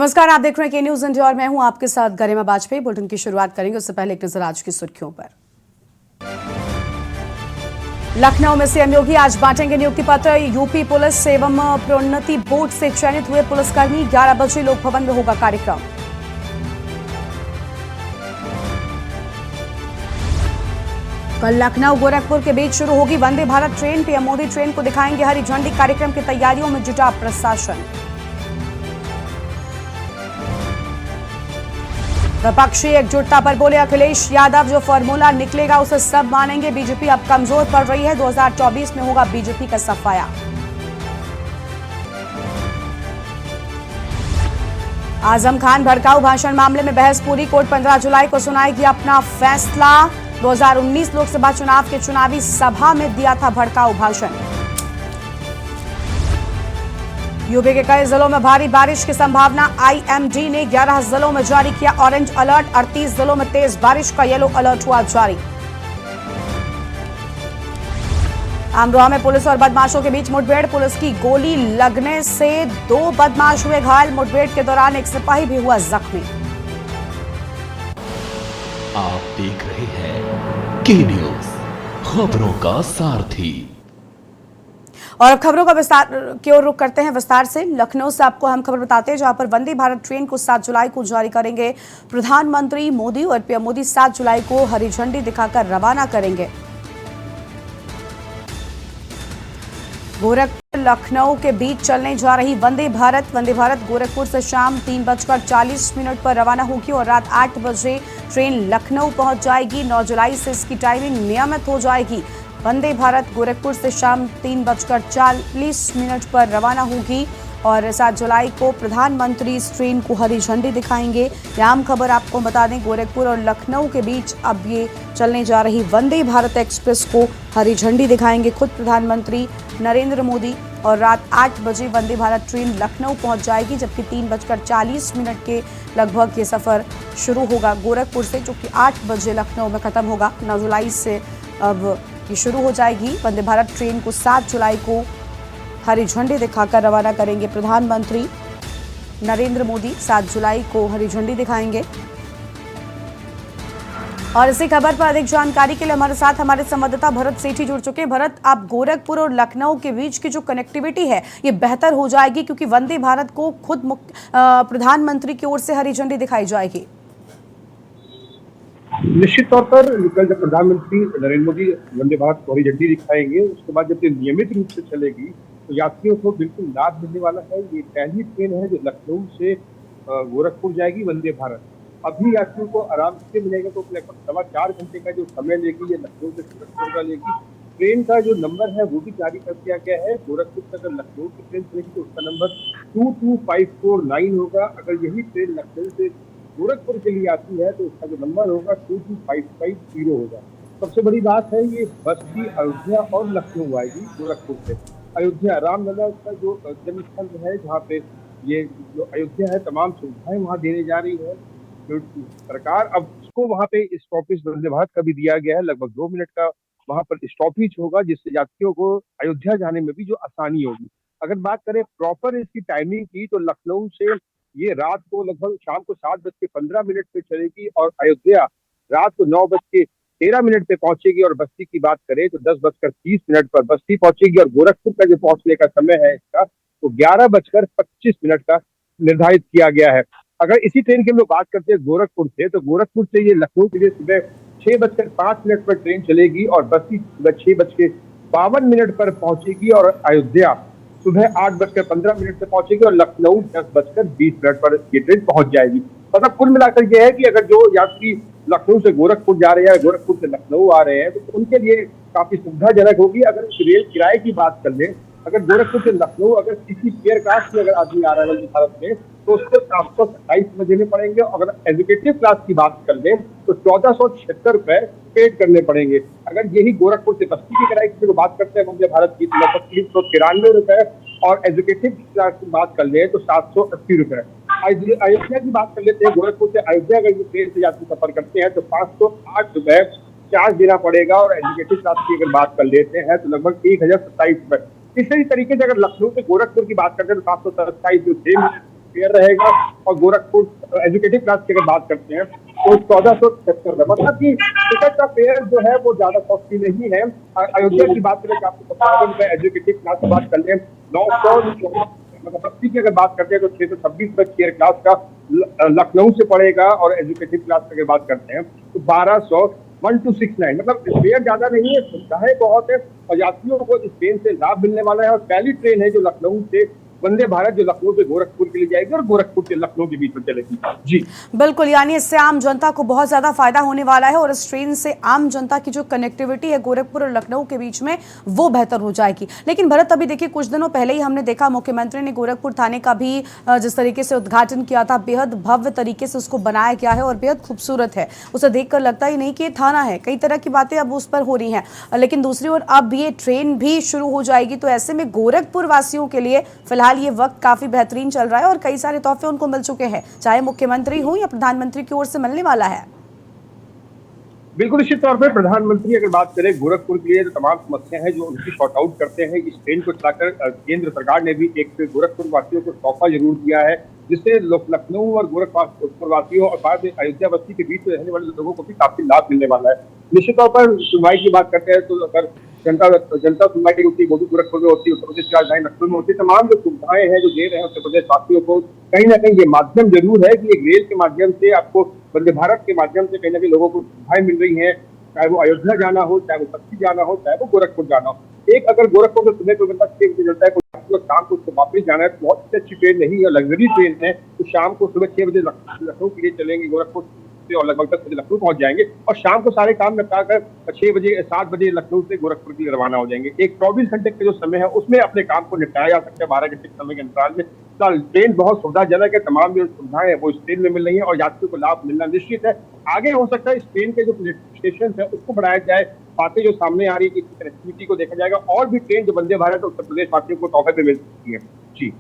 नमस्कार, आप देख रहे हैं के न्यूज इंडिया और मैं हूं आपके साथ गरिमा वाजपेयी। बुलेटिन की शुरुआत करेंगे उससे पहले एक नजर आज की सुर्खियों पर। लखनऊ में सीएम योगी आज बांटेंगे नियुक्ति पत्र। यूपी पुलिस एवं प्रोन्नति बोर्ड से चयनित हुए पुलिसकर्मी 11 बजे लोक भवन में होगा कार्यक्रम। कल लखनऊ गोरखपुर के बीच शुरू होगी Vande Bharat train. PM Modi train को दिखाएंगे हरी झंडी। कार्यक्रम की तैयारियों में जुटा प्रशासन। विपक्षी एकजुटता पर बोले अखिलेश यादव, जो फॉर्मूला निकलेगा उसे सब मानेंगे। बीजेपी अब कमजोर पड़ रही है, 2024 में होगा बीजेपी का सफाया। आजम खान भड़काऊ भाषण मामले में बहस पूरी। कोर्ट 15 जुलाई को सुनाएगी अपना फैसला। 2019 लोकसभा चुनाव के चुनावी सभा में दिया था भड़काऊ भाषण। यूपी के कई जिलों में भारी बारिश की संभावना। आईएमडी ने 11 जिलों में जारी किया ऑरेंज अलर्ट। 38 जिलों में तेज बारिश का येलो अलर्ट हुआ जारी। अमरोहा में पुलिस और बदमाशों के बीच मुठभेड़। पुलिस की गोली लगने से 2 बदमाश हुए घायल। मुठभेड़ के दौरान एक सिपाही भी हुआ जख्मी। आप देख रहे हैं के न्यूज, खबरों का सारथी। और अब खबरों का विस्तार की ओर रुख करते हैं विस्तार से। लखनऊ से आपको हम खबर बताते हैं जहां पर वंदे भारत ट्रेन को 7 जुलाई को जारी करेंगे प्रधानमंत्री मोदी और पीएम मोदी 7 जुलाई को हरी झंडी दिखाकर रवाना करेंगे। गोरखपुर लखनऊ के बीच चलने जा रही वंदे भारत गोरखपुर से शाम 3:40 पर रवाना होगी और रात 8 बजे ट्रेन लखनऊ पहुंच जाएगी। 9 जुलाई से इसकी टाइमिंग नियमित हो जाएगी। वंदे भारत गोरखपुर से शाम 3:40 पर रवाना होगी और 7 जुलाई को प्रधानमंत्री इस ट्रेन को हरी झंडी दिखाएंगे। आम खबर आपको बता दें, गोरखपुर और लखनऊ के बीच अब ये चलने जा रही वंदे भारत एक्सप्रेस को हरी झंडी दिखाएंगे खुद प्रधानमंत्री नरेंद्र मोदी और रात 8 बजे वंदे भारत ट्रेन लखनऊ पहुंच जाएगी, जबकि 3:40 के लगभग ये सफर शुरू होगा गोरखपुर से, जो कि 8 बजे लखनऊ में खत्म होगा। 9 जुलाई से अब ये शुरू हो जाएगी। वंदे भारत ट्रेन को 7 जुलाई को हरी झंडी दिखाकर रवाना करेंगे प्रधानमंत्री नरेंद्र मोदी। 7 जुलाई को हरी झंडी दिखाएंगे। और इसी खबर पर अधिक जानकारी के लिए हमारे साथ हमारे संवाददाता भरत सेठी जुड़ चुके हैं। भरत, आप गोरखपुर और लखनऊ के बीच की जो कनेक्टिविटी है ये बेहतर हो जाएगी क्योंकि वंदे भारत को खुद प्रधानमंत्री की ओर से हरी झंडी दिखाई जाएगी। निश्चित तौर पर कल जब प्रधानमंत्री नरेंद्र मोदी वंदे भारत को हरी झंडी दिखाएंगे, उसके बाद जब ये नियमित रूप से चलेगी तो यात्रियों को बिल्कुल लाभ मिलने वाला है। ये पहली ट्रेन है जो लखनऊ से गोरखपुर जाएगी वंदे भारत। अभी यात्रियों को आराम से मिलेगा, तो लगभग 4.25 घंटे का जो समय लेगी ये लखनऊ से गोरखपुर का लेगी। ट्रेन का जो नंबर है वो भी जारी कर दिया गया है। गोरखपुर से अगर लखनऊ की ट्रेन चलेगी तो उसका नंबर 22549 होगा। अगर यही ट्रेन लखनऊ से गोरखपुर के लिए आती है तो उसका जो नंबर होगा 22550 होगा। सबसे बड़ी बात है, ये बस भी अयोध्या और लखनऊ आएगी गोरखपुर से। अयोध्या रामलला का जो जन्मस्थल है, जहाँ पे ये जो अयोध्या है तमाम सुविधाएं वहाँ देने जा रही है जो सरकार। अब उसको वहाँ पे स्टॉपेज वंदे भारत का भी दिया गया है। लगभग 2 मिनट का वहाँ पर स्टॉपेज होगा, जिससे यात्रियों को अयोध्या जाने में भी जो आसानी होगी। अगर बात करें प्रॉपर इसकी टाइमिंग की, तो लखनऊ से ये रात को लगभग शाम को 7:15 पे चलेगी और अयोध्या रात को 9:13 पे पहुंचेगी। और बस्ती की बात करें तो 10:30 पर बस्ती पहुंचेगी और गोरखपुर का जो पहुंचने का समय है इसका तो 11:25 का निर्धारित किया गया है। अगर इसी ट्रेन की हम लोग बात करते हैं गोरखपुर से, तो गोरखपुर से ये लखनऊ के लिए सुबह 6:05 पर ट्रेन चलेगी और बस्ती सुबह 6:52 पर पहुंचेगी और अयोध्या सुबह 8:15 पे पहुंचेगी और लखनऊ 10:20 पर ये ट्रेन पहुंच जाएगी। मतलब कुल मिलाकर यह है कि अगर जो यात्री लखनऊ से गोरखपुर जा रहे हैं, गोरखपुर से लखनऊ आ रहे हैं, तो उनके लिए काफी सुविधाजनक होगी। अगर रेल किराए की बात कर लें, अगर गोरखपुर से लखनऊ अगर किसी फेयर क्लास में अगर आदमी आ रहा है वंदे भारत में, तो उसको 727 देने पड़ेंगे। अगर एग्जीक्यूटिव क्लास की बात कर लें तो 1476 रुपए पेड करने पड़ेंगे। अगर यही गोरखपुर से बस्ती की किराए की बात करते हैं वंदे भारत की, तो लगभग 393 रुपए और एग्जीक्यूटिव क्लास की बात कर ले तो 780 रुपए। अयोध्या की बात कर लेते हैं, गोरखपुर से अयोध्या अगर ट्रेन से यात्री सफर करते हैं तो 508 रुपए चार्ज देना पड़ेगा और एग्जीक्यूटिव क्लास की अगर बात कर लेते हैं तो लगभग 1027 रुपए। इसी तरीके से अगर लखनऊ से गोरखपुर की बात करते हैं तो 727 जो 6 फेयर रहेगा। और गोरखपुर एजुकेटिव क्लास की अगर बात करते हैं तो 1476, मतलब कि टिकट का फेयर जो है वो ज्यादा कॉस्टली नहीं है। अयोध्या की बात करें तो आपको 55 एजुकेटिव क्लास की बात कर लें, 900 मतलब बस्ती की अगर बात करते हैं तो 626 चेयर क्लास का लखनऊ से पड़ेगा। और एजुकेटिव क्लास की अगर बात करते हैं तो 1269, मतलब फेयर ज्यादा नहीं है, सुविधाएं बहुत है और यात्रियों को इस ट्रेन से लाभ मिलने वाला है। और पहली ट्रेन है जो लखनऊ से वंदे भारत जो लखनऊ से गोरखपुर के लिए जाएगी और गोरखपुर से लखनऊ के बीच में चलेगी। जी बिल्कुल, यानी इससे आम जनता को बहुत ज्यादा फायदा होने वाला है और इस ट्रेन से आम जनता की जो कनेक्टिविटी है गोरखपुर और लखनऊ के बीच में वो बेहतर हो जाएगी। लेकिन भरत, अभी देखिए कुछ दिनों पहले ही हमने देखा मुख्यमंत्री ने गोरखपुर थाने का भी जिस तरीके से उद्घाटन किया था, बेहद भव्य तरीके से उसको बनाया गया है और बेहद खूबसूरत है। उसे देखकर लगता ही नहीं कि ये थाना है। कई तरह की बातें अब उस पर हो रही हैं, लेकिन दूसरी ओर अब ये ट्रेन भी शुरू हो जाएगी। तो ऐसे में गोरखपुर वासियों के लिए फिलहाल ये वक्त काफी बेहतरीन चल रहा है और कई सारे तोहफे उनको मिल चुके हैं, चाहे मुख्यमंत्री हो या प्रधानमंत्री की ओर से मिलने वाला है। बिल्कुल, निश्चित तौर पर प्रधानमंत्री अगर बात करें गोरखपुर के लिए तो तमाम समस्याएं हैं जो उनकी शॉर्ट आउट करते हैं। इस ट्रेन को चलाकर केंद्र सरकार ने भी एक गोरखपुर वासियों को तोहफा जरूर दिया है, जिससे लखनऊ और गोरखपुर वासियों और बाद में अयोध्या बस्ती के बीच में रहने वाले लोगों को भी काफी लाभ मिलने वाला है। निश्चित तौर पर सुनवाई की बात करते हैं तो अगर जनता सुनवाई होती है, वो भी गोरखपुर में होती है, उत्तर प्रदेश की राजधानी लखनऊ में होती है। तमाम जो सुविधाएं हैं जो दे रहे हैं उत्तर प्रदेश वासियों को, कहीं ना कहीं ये माध्यम जरूर है कि एक रेल के माध्यम से आपको वंदे भारत के माध्यम से कहीं ना कहीं लोगों को सुविधाएं मिल रही है, चाहे वो अयोध्या जाना हो, चाहे वो बस्ती जाना हो, चाहे वो गोरखपुर जाना हो। एक अगर गोरखपुर से सुबह को 6 बजे चलता है, कोई शाम को उसको वापस जाना है तो बहुत अच्छी ट्रेन नहीं है, लग्जरी ट्रेन है, तो शाम को सुबह 6 बजे लखनऊ के लिए चलेंगे गोरखपुर से और लगभग 10 बजे लखनऊ पहुंच जाएंगे और शाम को सारे काम निपटा कर 6 बजे 7 बजे लखनऊ से गोरखपुर के लिए रवाना हो जाएंगे। एक 24 घंटे का जो समय है उसमें अपने काम को निपटाया जा सकता है 12 घंटे के समय के अंतराल में। ट्रेन बहुत सुविधाजनक है, तमाम जो सुविधाएं हैं वो इस ट्रेन में मिल रही है और यात्रियों को लाभ मिलना निश्चित है। आगे हो सकता है इस ट्रेन के जो स्टेशन है उसको बढ़ाया जाए, बातें जो सामने आ रही है इसकी कनेक्टिविटी को देखा जाएगा और भी ट्रेन जो वंदे भारत उत्तर प्रदेश वासियों को तोहफे पे मिल सकती है। जी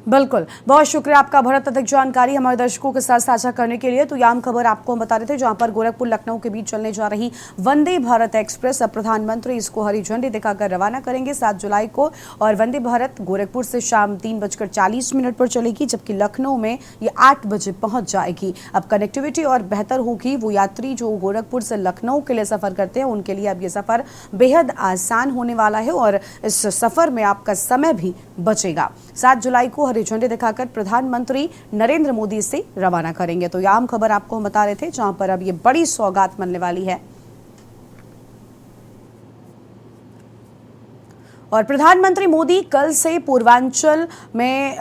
बिल्कुल, बहुत शुक्रिया आपका भरत, अधिक जानकारी हमारे दर्शकों के साथ साझा करने के लिए। तो ये आम खबर आपको हम बता रहे थे, जहां पर गोरखपुर लखनऊ के बीच चलने जा रही वंदे भारत एक्सप्रेस अब प्रधानमंत्री इसको हरी झंडी दिखाकर रवाना करेंगे 7 जुलाई को। और वंदे भारत गोरखपुर से शाम 3:40 पर चलेगी, जबकि लखनऊ में ये 8 बजे पहुंच जाएगी। अब कनेक्टिविटी और बेहतर होगी। वो यात्री जो गोरखपुर से लखनऊ के लिए सफर करते हैं उनके लिए अब ये सफर बेहद आसान होने वाला है और इस सफर में आपका समय भी बचेगा। 7 जुलाई को हरी झंडी दिखाकर प्रधानमंत्री नरेंद्र मोदी से रवाना करेंगे। तो यह आम खबर आपको हम बता रहे थे, जहां पर अब ये बड़ी सौगात मिलने वाली है। और प्रधानमंत्री मोदी कल से पूर्वांचल में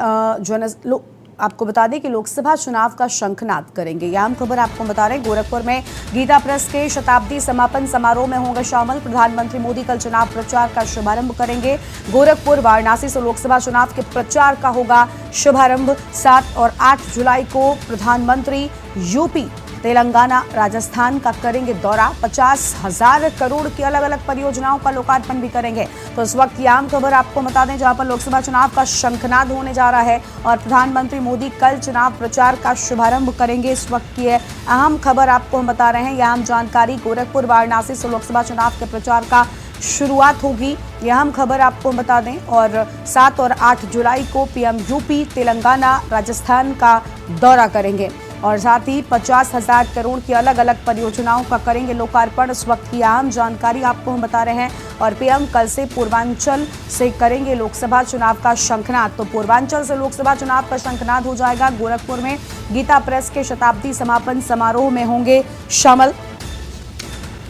आपको बता दें कि लोकसभा चुनाव का शंखनाद करेंगे। यह आम खबर आपको बता रहे हैं। गोरखपुर में गीता प्रेस के शताब्दी समापन समारोह में होंगे शामिल प्रधानमंत्री मोदी। कल चुनाव प्रचार का शुभारंभ करेंगे। गोरखपुर वाराणसी से लोकसभा चुनाव के प्रचार का होगा शुभारंभ। 7 और 8 जुलाई को प्रधानमंत्री यूपी, तेलंगाना, राजस्थान का करेंगे दौरा। 50,000 करोड़ की अलग अलग परियोजनाओं का लोकार्पण भी करेंगे। तो इस वक्त की आम खबर आपको बता दें, जहां पर लोकसभा चुनाव का शंखनाद होने जा रहा है और प्रधानमंत्री मोदी कल चुनाव प्रचार का शुभारंभ करेंगे। इस वक्त की अहम खबर आपको हम बता रहे हैं। यह अहम जानकारी, गोरखपुर वाराणसी से लोकसभा चुनाव के प्रचार का शुरुआत होगी। यह अहम खबर आपको बता दें। और 7 और 8 जुलाई को पीएम यूपी, तेलंगाना, राजस्थान का दौरा करेंगे और साथ ही 50,000 करोड़ की अलग अलग परियोजनाओं का करेंगे लोकार्पण। इस वक्त की अहम जानकारी आपको हम बता रहे हैं। और पीएम कल से पूर्वांचल से करेंगे लोकसभा चुनाव का शंखनाद। तो पूर्वांचल से लोकसभा चुनाव का शंखनाद हो जाएगा। गोरखपुर में गीता प्रेस के शताब्दी समापन समारोह में होंगे शामिल।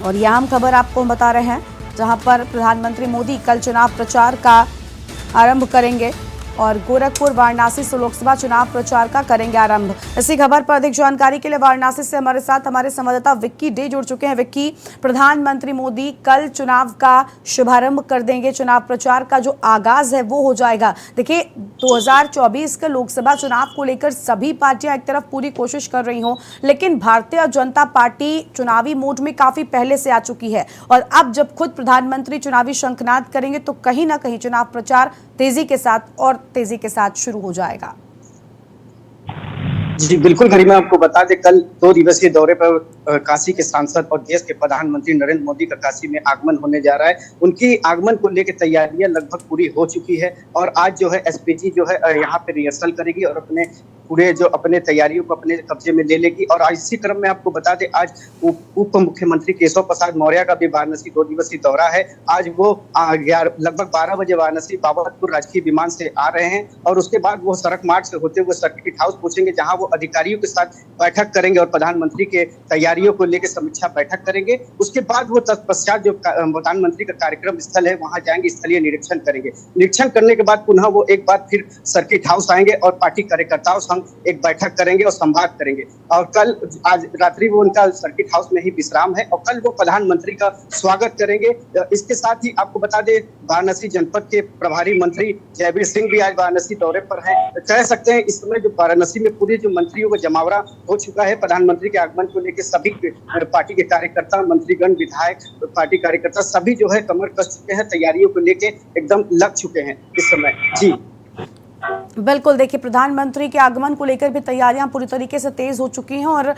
और यह अहम खबर आपको हम बता रहे हैं, जहां पर प्रधानमंत्री मोदी कल चुनाव प्रचार का आरंभ करेंगे और गोरखपुर वाराणसी से लोकसभा चुनाव प्रचार का करेंगे आरंभ। इसी खबर पर अधिक जानकारी के लिए वाराणसी से हमारे साथ हमारे संवाददाता विक्की डे जुड़ चुके हैं। विक्की, प्रधानमंत्री मोदी कल चुनाव का शुभारंभ कर देंगे, चुनाव प्रचार का जो आगाज है वो हो जाएगा। देखिए, 2024 के लोकसभा चुनाव को लेकर सभी पार्टियां एक तरफ पूरी कोशिश कर रही हों, लेकिन भारतीय जनता पार्टी चुनावी मोड में काफी पहले से आ चुकी है और अब जब खुद प्रधानमंत्री चुनावी शंखनाद करेंगे तो कहीं ना कहीं चुनाव प्रचार तेजी के साथ शुरू हो जाएगा। जी बिल्कुल गरिमा, आपको बता दें कल 2 दिवसीय दौरे पर काशी के सांसद और देश के प्रधानमंत्री नरेंद्र मोदी का काशी में आगमन होने जा रहा है। उनकी आगमन को लेकर तैयारियां लगभग पूरी हो चुकी है और आज जो है एसपीजी जो है यहाँ पे रिहर्सल करेगी और अपने पूरे जो अपने तैयारियों को अपने कब्जे में ले लेगी। और इसी क्रम में आपको बता दें, आज उप मुख्यमंत्री केशव प्रसाद मौर्य का भी वाराणसी 2 दिवसीय दौरा है। आज वो लगभग 12 बजे वाराणसी बाबतपुर राजकीय विमान से आ रहे हैं और उसके बाद वो सड़क मार्ग से होते हुए सर्किट हाउस पहुंचेंगे, जहां वो अधिकारियों के साथ बैठक करेंगे और प्रधानमंत्री के तैयारियों को लेकर समीक्षा बैठक करेंगे। उसके बाद वो तत्पश्चात जो प्रधानमंत्री का कार्यक्रम स्थल है वहां जाएंगे, स्थलीय निरीक्षण करेंगे। निरीक्षण करने के बाद पुनः वो एक बार फिर सर्किट हाउस आएंगे और पार्टी कार्यकर्ताओं संग एक बैठक करेंगे और संवाद करेंगे। और कल आज रात्रि वो उनका सर्किट हाउस में ही विश्राम है और कल वो प्रधानमंत्री का स्वागत करेंगे। इसके साथ ही आपको बता दें, वाराणसी जनपद के प्रभारी मंत्री जयवीर सिंह भी आज वाराणसी दौरे पर हैं। कह सकते हैं इस समय जो वाराणसी में पूरे जो मंत्रियों का जमावड़ा हो चुका है प्रधानमंत्री के आगमन को लेकर। सभी पार्टी के कार्यकर्ता, मंत्रीगण, विधायक, पार्टी कार्यकर्ता सभी जो है कमर कस चुके हैं, तैयारियों को लेके एकदम लग चुके हैं इस समय। जी बिल्कुल, देखिए प्रधानमंत्री के आगमन को लेकर भी तैयारियां पूरी तरीके से तेज हो चुकी हैं और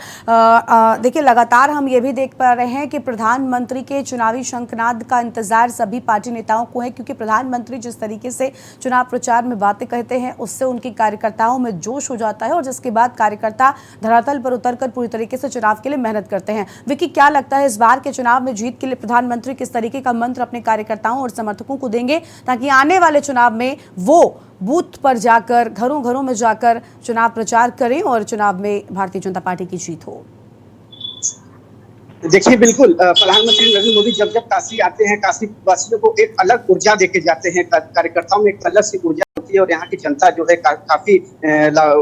देखिए लगातार हम ये भी देख पा रहे हैं कि प्रधानमंत्री के चुनावी शंखनाद का इंतजार सभी पार्टी नेताओं को है, क्योंकि प्रधानमंत्री जिस तरीके से चुनाव प्रचार में बातें कहते हैं उससे उनके कार्यकर्ताओं में जोश हो जाता है और जिसके बाद कार्यकर्ता धरातल पर उतरकर पूरी तरीके से चुनाव के लिए मेहनत करते हैं। विकी, क्या लगता है इस बार के चुनाव में जीत के लिए प्रधानमंत्री किस तरीके का मंत्र अपने कार्यकर्ताओं और समर्थकों को देंगे ताकि आने वाले चुनाव में वो बूथ पर जाकर, घरों घरों में जाकर चुनाव प्रचार करें और चुनाव में भारतीय जनता पार्टी की जीत हो? देखिए, बिल्कुल प्रधानमंत्री नरेंद्र मोदी जब जब काशी आते हैं, काशी वासियों को एक अलग ऊर्जा देके जाते हैं। कार्यकर्ताओं में एक अलग सी ऊर्जा होती है और यहाँ की जनता जो है काफी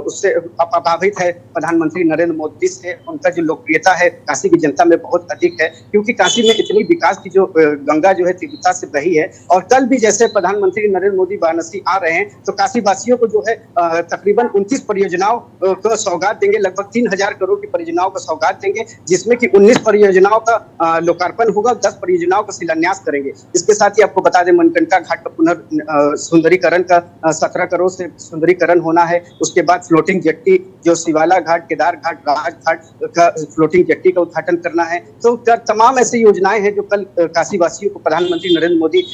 उससे प्रभावित है प्रधानमंत्री नरेंद्र मोदी से। उनका जो लोकप्रियता है काशी की जनता में बहुत अधिक है, क्योंकि काशी में इतनी विकास की जो गंगा जो है तीव्रता से बही है। और कल भी जैसे प्रधानमंत्री नरेंद्र मोदी वाराणसी आ रहे हैं तो काशी वासियों को जो है तकरीबन 29 परियोजनाओं को सौगात देंगे। लगभग 3000 करोड़ की परियोजनाओं को सौगात देंगे, जिसमें की 19 परियोजनाओं का लोकार्पण होगा, 10 परियोजनाओं का शिलान्यास करेंगे। इसके साथ ही आपको बता दें, मणिकर्णिका घाट का सुंदरीकरण का 17 करोड़ से सुंदरीकरण होना है। उसके बाद फ्लोटिंग जेट्टी जो शिवाला घाट, केदार घाट, राज घाट का फ्लोटिंग जेट्टी का उद्घाटन करना है। तो तमाम ऐसी योजनाएं हैं जो कल काशी वासियों को प्रधानमंत्री नरेंद्र मोदी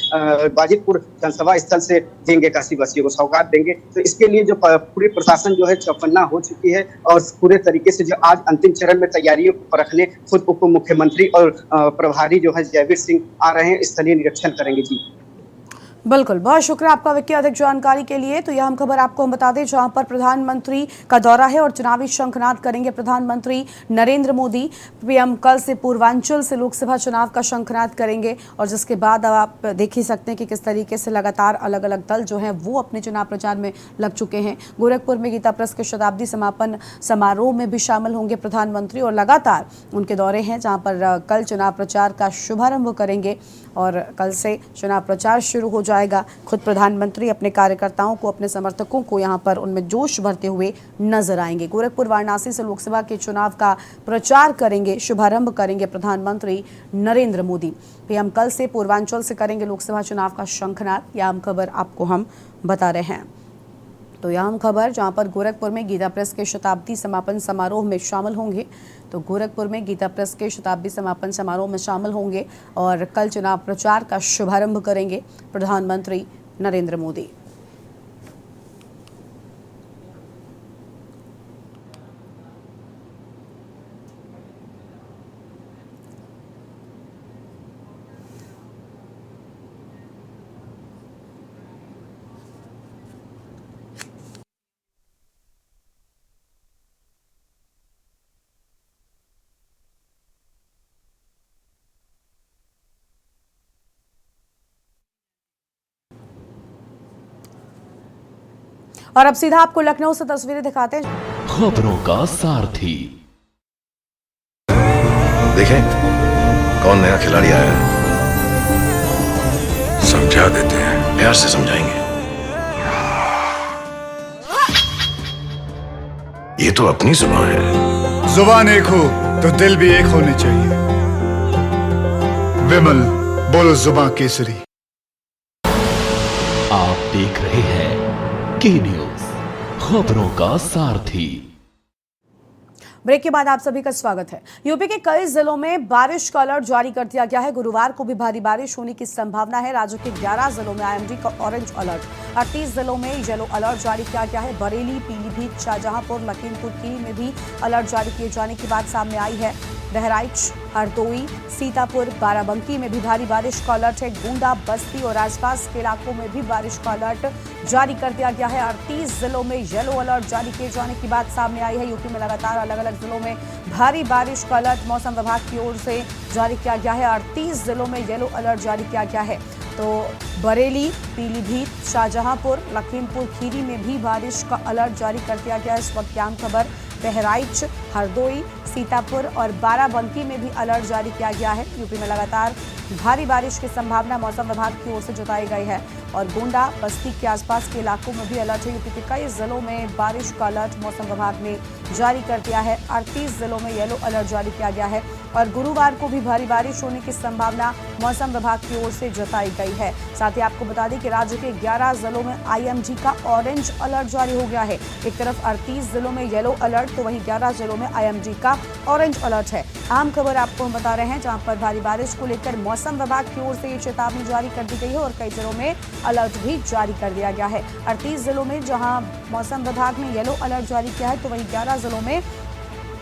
बाजितपुर जनसभा स्थल से देंगे, काशी वासियों को सौगात देंगे। तो इसके लिए जो पूरी प्रशासन जो है चौकन्ना हो चुकी है और पूरे तरीके से जो आज अंतिम चरण में तैयारियों को परखने खुद उप मुख्यमंत्री और प्रभारी जो है जयवीर सिंह आ रहे हैं, स्थलीय निरीक्षण करेंगे। जी बिल्कुल, बहुत शुक्रिया आपका विक्की, अधिक जानकारी के लिए। तो यह हम खबर आपको हम बता दें जहां पर प्रधानमंत्री का दौरा है और चुनावी शंखनाद करेंगे प्रधानमंत्री नरेंद्र मोदी। पीएम कल से पूर्वांचल से लोकसभा चुनाव का शंखनाद करेंगे और जिसके बाद अब आप देख ही सकते हैं कि किस तरीके से लगातार अलग अलग दल जो है वो अपने चुनाव प्रचार में लग चुके हैं। गोरखपुर में गीता प्रेस के शताब्दी समापन समारोह में भी शामिल होंगे प्रधानमंत्री और लगातार उनके दौरे हैं, जहाँ पर कल चुनाव प्रचार का शुभारंभ करेंगे और कल से चुनाव प्रचार शुरू हो जाएगा। खुद प्रधानमंत्री अपने कार्यकर्ताओं को, अपने समर्थकों को यहाँ पर उनमें जोश भरते हुए नजर आएंगे। गोरखपुर वाराणसी से लोकसभा के चुनाव का प्रचार करेंगे, शुभारंभ करेंगे प्रधानमंत्री नरेंद्र मोदी। पीएम कल से पूर्वांचल से करेंगे लोकसभा चुनाव का शंखनाद। यह हम खबर आपको हम बता रहे हैं। तो यह हम खबर जहां पर गोरखपुर में गीता प्रेस के शताब्दी समापन समारोह में शामिल होंगे। तो गोरखपुर में गीता प्रेस के शताब्दी समापन समारोह में शामिल होंगे और कल चुनाव प्रचार का शुभारंभ करेंगे प्रधानमंत्री नरेंद्र मोदी। और अब सीधा आपको लखनऊ से तस्वीरें दिखाते हैं। खबरों का सारथी। देखें कौन नया खिलाड़ी आया है, समझा देते हैं, प्यार से समझाएंगे। ये तो अपनी जुबान है। जुबान एक हो तो दिल भी एक होने चाहिए। विमल बोलो जुबान केसरी। आप देख रहे हैं के न्यूज, खबरों का सारथी। ब्रेक के बाद आप सभी का स्वागत है। यूपी के कई जिलों में बारिश का अलर्ट जारी कर दिया गया है। गुरुवार को भी भारी बारिश होने की संभावना है। राज्य के 11 जिलों में आईएमडी का ऑरेंज अलर्ट, 38 जिलों में येलो अलर्ट जारी किया गया है। बरेली, पीलीभीत, शाहजहांपुर, लखीमपुर खीरी में भी अलर्ट जारी किए जाने की बात सामने आई है। बहराइच, हरदोई, सीतापुर, बाराबंकी में भी भारी बारिश का अलर्ट है। गोंडा, बस्ती और आसपास के इलाकों में भी बारिश का अलर्ट जारी कर दिया गया है। 38 जिलों में येलो अलर्ट जारी किए जाने की बात सामने आई है। यूपी में लगातार अलग अलग जिलों में भारी बारिश का अलर्ट मौसम विभाग की ओर से जारी किया गया है। 38 जिलों में येलो अलर्ट जारी किया गया है। तो बरेली, पीलीभीत, शाहजहांपुर, लखीमपुर खीरी में भी बारिश का अलर्ट जारी कर दिया गया है। इस वक्त की अहम खबर, बहराइच, हरदोई, सीतापुर और बाराबंकी में भी अलर्ट जारी किया गया है। यूपी में लगातार भारी बारिश की संभावना मौसम विभाग की ओर से जताई गई है और गोंडा, बस्ती के आसपास के इलाकों में भी अलर्ट है। यूपी के कई जिलों में बारिश का अलर्ट मौसम विभाग ने जारी कर दिया है। 38 जिलों में येलो अलर्ट जारी किया गया है और गुरुवार को भी भारी बारिश होने की संभावना मौसम विभाग की ओर से जताई गई है। साथ ही आपको बता दें कि राज्य के 11 जिलों में आईएमडी का ऑरेंज अलर्ट जारी हो गया है। एक तरफ 38 जिलों में येलो अलर्ट तो वहीं 11 जिलों में आईएमडी का ऑरेंज अलर्ट है। अहम खबर आपको हम बता रहे हैं, जहां पर भारी बारिश को लेकर मौसम विभाग की ओर से ये चेतावनी जारी कर दी गई है और कई जिलों में अलर्ट भी जारी कर दिया गया है। 38 जिलों में जहां मौसम विभाग ने येलो अलर्ट जारी किया है तो वहीं 11 जिलों में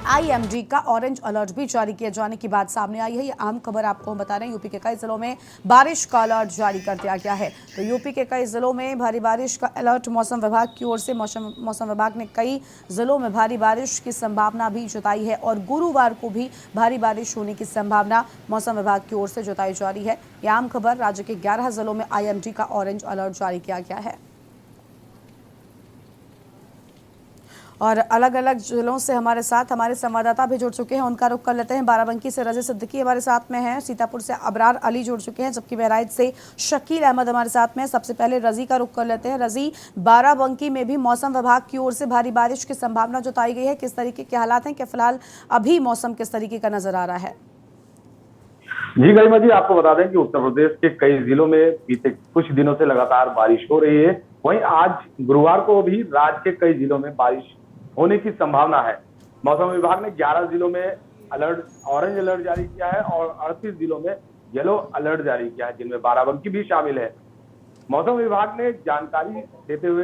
आईएमडी का ऑरेंज अलर्ट भी जारी किए जाने की बात सामने आई है। ये अहम खबर आपको हम बता रहे हैं। यूपी के कई जिलों में बारिश का अलर्ट जारी कर दिया गया है। तो यूपी के कई जिलों में भारी बारिश का अलर्ट मौसम विभाग की ओर से मौसम विभाग ने कई जिलों में भारी बारिश की संभावना भी जताई है और गुरुवार को भी भारी बारिश होने की संभावना मौसम विभाग की ओर से जताई जा रही है। यह अहम खबर, राज्य के 11 जिलों में आईएमडी का ऑरेंज अलर्ट जारी किया गया है। और अलग अलग जिलों से हमारे साथ हमारे संवाददाता भी जुड़ चुके हैं, उनका रुख कर लेते हैं। बाराबंकी से रजी सिद्दीकी हमारे साथ में हैं, सीतापुर से अबरार अली जुड़ चुके हैं, जबकि बहराइच से शकील अहमद हमारे साथ में। सबसे पहले रजी का रुख कर लेते हैं। रजी, बाराबंकी में भी मौसम विभाग की ओर से भारी बारिश की संभावना जताई गई है। किस तरीके के हालात हैं, कि फिलहाल अभी मौसम किस तरीके का नजर आ रहा है? जी गरिमा जी, आपको बता दें कि उत्तर प्रदेश के कई जिलों में बीते कुछ दिनों से लगातार बारिश हो रही है। वहीं आज गुरुवार को भी राज्य के कई जिलों में बारिश होने की संभावना है। मौसम विभाग ने 11 जिलों में ऑरेंज अलर्ट जारी किया है और 38 जिलों में येलो अलर्ट जारी किया है, जिनमें बाराबंकी भी शामिल है। मौसम विभाग ने जानकारी देते हुए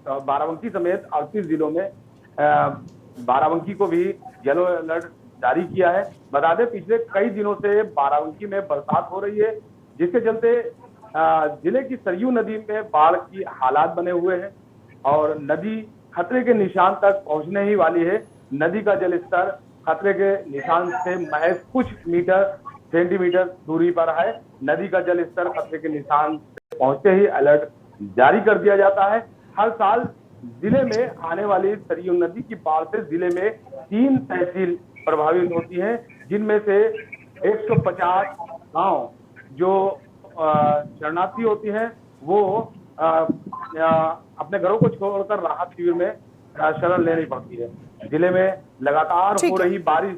बाराबंकी समेत 38 जिलों में बाराबंकी को भी येलो अलर्ट जारी किया है। बता दें, पिछले कई दिनों से बाराबंकी में बरसात हो रही है, जिसके चलते जिले की सरयू नदी में बाढ़ की हालात बने हुए हैं और नदी खतरे के निशान तक पहुंचने ही वाली है। नदी का जल स्तर खतरे के निशान से महज कुछ सेंटीमीटर दूरी पर है। नदी का जल स्तर खतरे के निशान से पहुंचते ही अलर्ट जारी कर दिया जाता है। हर साल जिले में आने वाली सरयू नदी की बाढ़ से जिले में 3 तहसील प्रभावित होती हैं, जिनमें से 150 गांव जो शरणार्थी होती हैं वो अपने घरों को छोड़कर राहत शिविर में शरण लेनी पड़ती है। जिले में लगातार हो रही बारिश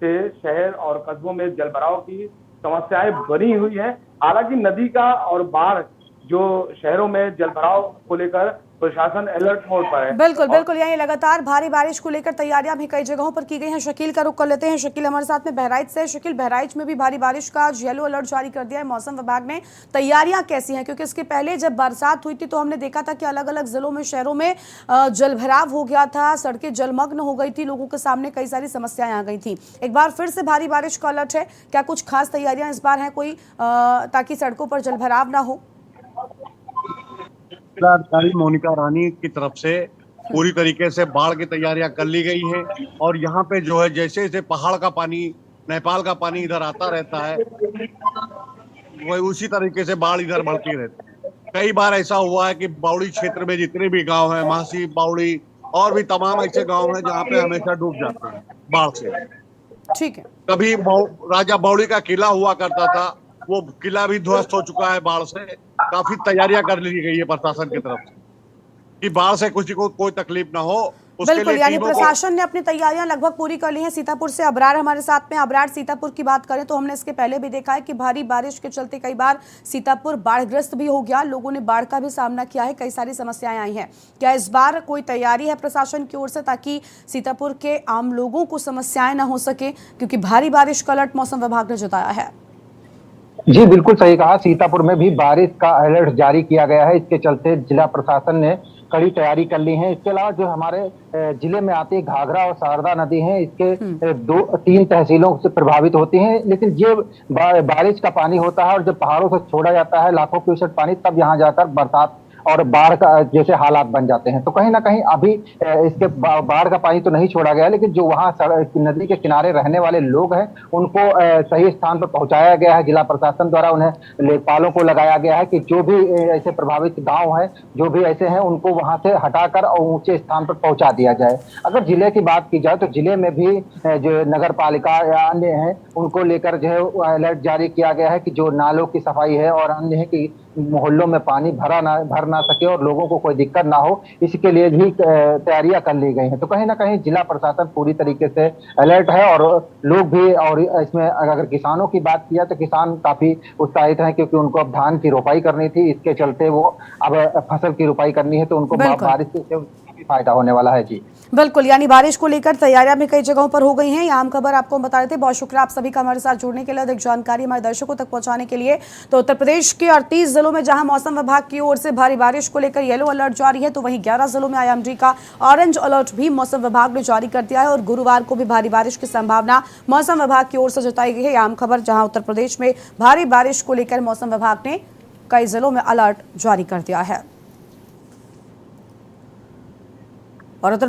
से शहर और कस्बों में जलभराव की समस्याएं बनी हुई है। हालांकि नदी का और बाढ़ जो शहरों में जलभराव को लेकर प्रशासन अलर्ट मोड पर है। बिल्कुल बिल्कुल, यानी लगातार भारी बारिश को लेकर तैयारियां भी कई जगहों पर की गई हैं। शकील का रुख कर लेते हैं। शकील हमारे साथ में बहराइच से। शकील, बहराइच में भी भारी बारिश का आज येलो अलर्ट जारी कर दिया है मौसम विभाग ने। तैयारियां कैसी हैं, क्योंकि इसके पहले जब बरसात हुई थी तो हमने देखा था कि अलग अलग जिलों में, शहरों में जलभराव हो गया था, सड़कें जलमग्न हो गई थी, लोगों के सामने कई सारी समस्याएं आ गई थी। एक बार फिर से भारी बारिश का अलर्ट है, क्या कुछ खास तैयारियां इस बार हैं कोई, ताकि सड़कों पर जलभराव ना हो? जिलाधिकारी मोनिका रानी की तरफ से पूरी तरीके से बाढ़ की तैयारियां कर ली गई हैं और यहाँ पे जो है जैसे जैसे पहाड़ का पानी, नेपाल का पानी इधर आता रहता है, वही उसी तरीके से बाढ़ इधर बढ़ती रहती है। कई बार ऐसा हुआ है कि बावड़ी क्षेत्र में जितने भी गांव हैं, मासी, बावड़ी और भी तमाम ऐसे गांव हैं जहाँ पे हमेशा डूब जाते हैं बाढ़ से। ठीक है। कभी राजा बावड़ी का किला हुआ करता था, वो किला भी ध्वस्त हो चुका है बाढ़ से। काफी तैयारियां कर ली गई है प्रशासन की तरफ से कि बाढ़ से किसी को कोई तकलीफ ना हो उसके बिल्कुल, लिए यानी टीमों को प्रशासन ने अपनी तैयारियां लगभग पूरी कर ली हैं। सीतापुर से अबरार हमारे साथ में। अबरार, सीतापुर की बात करें तो हमने इसके पहले भी देखा है कि भारी बारिश के चलते कई बार सीतापुर बाढ़ग्रस्त भी हो गया, लोगों ने बाढ़ का भी सामना किया है, कई सारी समस्याएं आई हैं। क्या इस बार कोई तैयारी है प्रशासन की ओर से ताकि सीतापुर के आम लोगों को समस्याएं न हो सके, क्योंकि भारी बारिश का अलर्ट मौसम विभाग ने जताया है? जी बिल्कुल सही कहा। सीतापुर में भी बारिश का अलर्ट जारी किया गया है। इसके चलते जिला प्रशासन ने कड़ी तैयारी कर ली है। इसके अलावा जो हमारे जिले में आती घाघरा और शारदा नदी है, इसके 2-3 तहसीलों से प्रभावित होती हैं। लेकिन ये बारिश का पानी होता है और जब पहाड़ों से छोड़ा जाता है लाखों क्यूसेक पानी, तब यहाँ जाकर बरसात और बाढ़ का जैसे हालात बन जाते हैं। तो कहीं ना कहीं अभी इसके बाढ़ का पानी तो नहीं छोड़ा गया, लेकिन जो वहाँ नदी के किनारे रहने वाले लोग हैं उनको सही स्थान पर पहुंचाया गया है। जिला प्रशासन द्वारा उन्हें लेखपालों को लगाया गया है कि जो भी ऐसे प्रभावित गांव हैं, जो भी ऐसे हैं, उनको वहां से हटाकर और ऊंचे स्थान पर पहुंचा दिया जाए। अगर जिले की बात की जाए तो जिले में भी जो नगर पालिका या अन्य हैं उनको लेकर जो है अलर्ट जारी किया गया है कि जो नालों की सफाई है और अन्य है कि मोहल्लों में पानी भर ना सके और लोगों को कोई दिक्कत ना हो, इसके लिए भी तैयारियां कर ली गई हैं। तो कहीं ना कहीं जिला प्रशासन पूरी तरीके से अलर्ट है और लोग भी। और इसमें अगर किसानों की बात किया तो किसान काफी उत्साहित हैं, क्योंकि उनको अब धान की रोपाई करनी थी, इसके चलते वो अब फसल की रोपाई करनी है, तो उनको बारिश से फायदा होने वाला है। जी बिल्कुल, यानी बारिश को लेकर तैयारियां भी कई जगहों पर हो गई हैं। यह आम खबर आपको बता रहे थे। बहुत शुक्रिया आप सभी का हमारे साथ जुड़ने के लिए, अधिक जानकारी हमारे दर्शकों तक पहुंचाने के लिए। तो उत्तर प्रदेश के 38 जिलों में जहां मौसम विभाग की ओर से भारी बारिश को लेकर येलो अलर्ट जारी है, तो वहीं 11 जिलों में IMD का ऑरेंज अलर्ट भी मौसम विभाग ने जारी कर दिया है और गुरुवार को भी भारी बारिश की संभावना मौसम विभाग की ओर से जताई गई है। आम खबर जहां उत्तर प्रदेश में भारी बारिश को लेकर मौसम विभाग ने कई जिलों में अलर्ट जारी कर दिया है। और